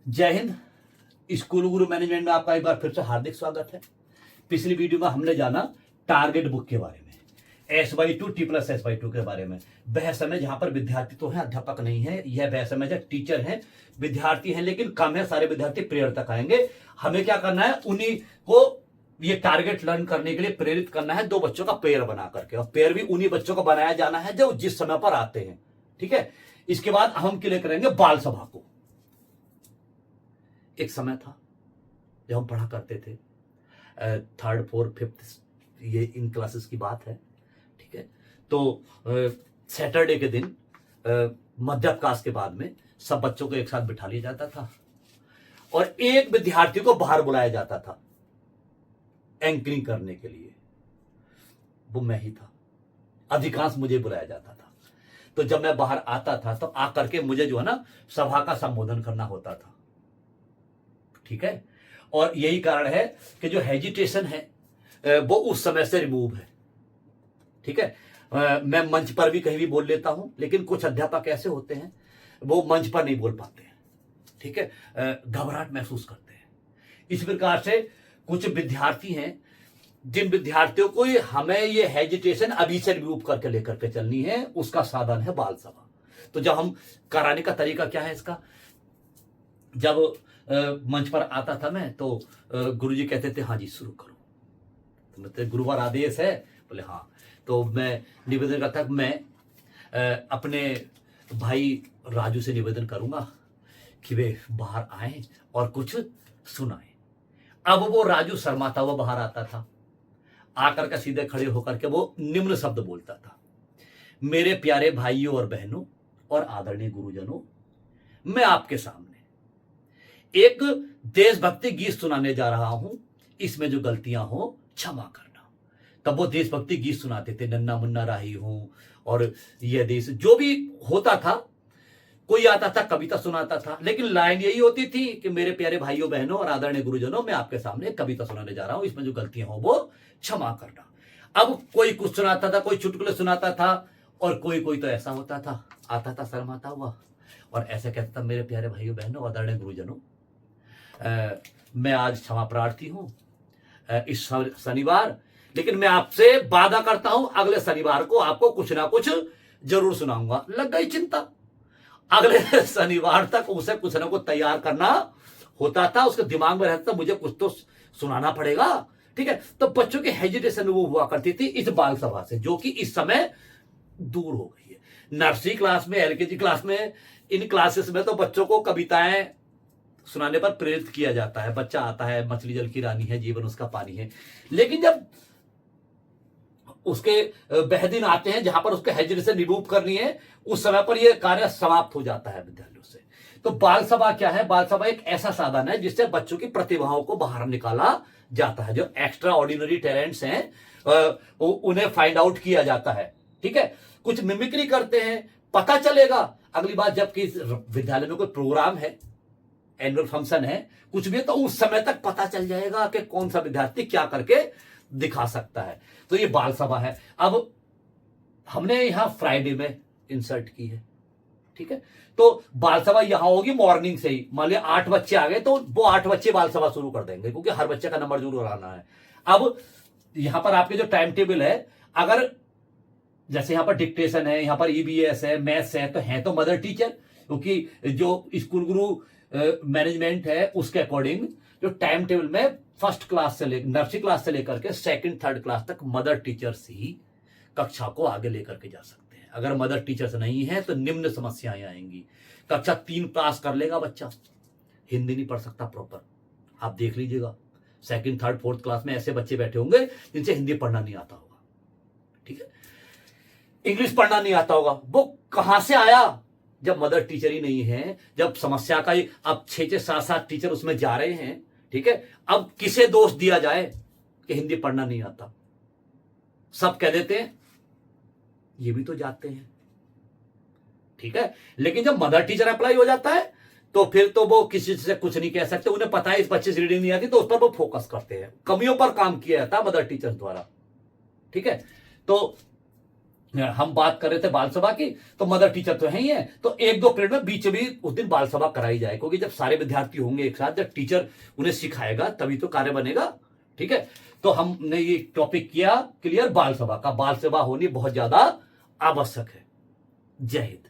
जय हिंद। स्कूल गुरु मैनेजमेंट में आपका एक बार फिर से हार्दिक स्वागत है। पिछली वीडियो में हमने जाना टारगेट बुक के बारे में, S/2 T+S/2 के बारे में। वह समय जहां पर विद्यार्थी तो है, अध्यापक नहीं है। यह वह समय जब टीचर है, विद्यार्थी हैं लेकिन कम है, सारे विद्यार्थी प्रेयर तक आएंगे। हमें क्या करना है, उन्हीं को ये टारगेट लर्न करने के लिए प्रेरित करना है, दो बच्चों का पेयर बना करके। और पेयर भी उन्हीं बच्चों का बनाया जाना है जो जिस समय पर आते हैं। ठीक है, इसके बाद हम क्लियर करेंगे बाल सभा को। एक समय था जब हम पढ़ा करते थे, 3rd 4th 5th, ये इन क्लासेस की बात है। ठीक है, तो सैटरडे के दिन मध्यावकाश के बाद में सब बच्चों को एक साथ बिठा लिया जाता था और एक विद्यार्थी को बाहर बुलाया जाता था एंकरिंग करने के लिए। वो मैं ही था, अधिकांश मुझे बुलाया जाता था। तो जब मैं बाहर आता था तो आकर के मुझे जो है ना सभा का संबोधन करना होता था। ठीक है, और यही कारण है कि जो हेजिटेशन है वो उस समय से रिमूव है। ठीक है, मैं मंच पर भी कहीं भी बोल लेता हूं, लेकिन कुछ अध्यापक ऐसे होते हैं वो मंच पर नहीं बोल पाते हैं। ठीक है, घबराहट महसूस करते हैं। इस प्रकार से कुछ विद्यार्थी हैं जिन विद्यार्थियों को हमें ये हेजिटेशन अभी से रिमूव करके लेकर के चलनी है, उसका साधन है बाल सभा। तो जब हम कराने का तरीका क्या है इसका, जब मंच पर आता था मैं तो गुरुजी कहते थे हाँ जी शुरू करो। तो मतलब गुरुवार आदेश है, बोले हाँ। तो मैं निवेदन करता मैं अपने भाई राजू से निवेदन करूंगा कि वे बाहर आए और कुछ सुनाए। अब वो राजू शर्माता हुआ बाहर आता था, आकर के सीधे खड़े होकर के वो निम्न शब्द बोलता था, मेरे प्यारे भाइयों और बहनों और आदरणीय गुरुजनों, मैं आपके सामने एक देशभक्ति गीत सुनाने जा रहा हूं। इसमें जो गलतियां हो क्षमा करना। तब वो देशभक्ति गीत सुनाते थे, नन्ना मुन्ना राही हूं और यह देश, जो भी होता था। कोई आता था कविता सुनाता था, लेकिन लाइन यही होती थी कि मेरे प्यारे भाइयों बहनों और आदरणीय गुरुजनों, मैं आपके सामने एक कविता सुनाने जा रहा हूं। इसमें जो गलतियां हो वो क्षमा करना। अब कोई कुछ सुनाता था, कोई चुटकुले सुनाता था, और कोई कोई तो ऐसा होता था, आता था शर्माता हुआ और ऐसा कहता था, मेरे प्यारे भाइयों बहनों आदरणीय गुरुजनों, मैं आज क्षमा प्रार्थी हूं इस शनिवार, लेकिन मैं आपसे वादा करता हूं अगले शनिवार को आपको कुछ ना कुछ जरूर सुनाऊंगा। लग गई चिंता। अगले शनिवार तक उसे कुछ ना कुछ तैयार करना होता था। उसके दिमाग में रहता था मुझे कुछ तो सुनाना पड़ेगा। ठीक है, तो बच्चों की हेजिटेशन वो हुआ करती थी इस बाल सभा से, जो कि इस समय दूर हो गई है। नर्सरी क्लास में, LKG क्लास में, इन क्लासेस में तो बच्चों को कविताएं सुनाने पर प्रेरित किया जाता है। बच्चा आता है, मछली जल की रानी है, जीवन उसका पानी है। लेकिन जब उसके वह दिन आते हैं जहां पर उसके हेजिटेशन रिमूव करनी है, उस समय पर यह कार्य समाप्त हो जाता है विद्यालयों से। तो बाल सभा क्या है? बाल सभा एक ऐसा साधन है जिससे बच्चों की प्रतिभाओं को बाहर निकाला जाता है। जो एक्स्ट्रा ऑर्डिनरी टैलेंट्स हैं उन्हें फाइंड आउट किया जाता है। ठीक है, कुछ मिमिक्री करते हैं, पता चलेगा अगली बार जबकि विद्यालय में कोई प्रोग्राम है, एनुअल फंक्शन है, कुछ भी, तो उस समय तक पता चल जाएगा कि कौन सा विद्यार्थी क्या करके दिखा सकता है। तो ये बाल सभा है। अब हमने यहां फ्राइडे में इंसर्ट की है। ठीक है, तो बाल सभा यहां होगी मॉर्निंग से ही। मान लिया 8 बच्चे आ गए तो वो 8 बच्चे बाल सभा शुरू कर देंगे, क्योंकि हर बच्चे का नंबर जरूर आना है। अब यहां पर आपके जो टाइम टेबल है, अगर जैसे यहां पर डिक्टेशन है, यहां पर EBS है, मैथ्स है, तो है तो मदर टीचर, क्योंकि जो स्कूल गुरु मैनेजमेंट है उसके अकॉर्डिंग जो टाइम टेबल में फर्स्ट क्लास से नर्सरी क्लास से लेकर के 2nd 3rd क्लास तक मदर टीचर्स ही कक्षा को आगे लेकर के जा सकते हैं। अगर मदर टीचर्स नहीं है तो निम्न समस्याएं आएंगी। कक्षा 3 पास कर लेगा बच्चा, हिंदी नहीं पढ़ सकता प्रॉपर, आप देख लीजिएगा। 2nd 3rd 4th क्लास में ऐसे बच्चे बैठे होंगे जिनसे हिंदी पढ़ना नहीं आता होगा। ठीक है, इंग्लिश पढ़ना नहीं आता होगा। वो कहां से आया? जब मदर टीचर ही नहीं है, जब समस्या का ही अब 6 7 टीचर उसमें जा रहे हैं। ठीक है, अब किसे दोष दिया जाए कि हिंदी पढ़ना नहीं आता? सब कह देते हैं ये भी तो जाते हैं। ठीक है, लेकिन जब मदर टीचर अप्लाई हो जाता है तो फिर तो वो किसी से कुछ नहीं कह सकते। उन्हें पता है इस बच्चे से रीडिंग नहीं आती, तो उस पर वो फोकस करते हैं। कमियों पर काम किया जाता है मदर टीचर द्वारा। ठीक है, तो हम बात कर रहे थे बाल सभा की, तो मदर टीचर तो है ही है, तो एक दो पीरियड में बीच भी उस दिन बाल सभा कराई जाए, क्योंकि जब सारे विद्यार्थी होंगे एक साथ, जब टीचर उन्हें सिखाएगा तभी तो कार्य बनेगा। ठीक है, तो हमने ये टॉपिक किया क्लियर बाल सभा का। बाल सभा होनी बहुत ज्यादा आवश्यक है। जय हिंद।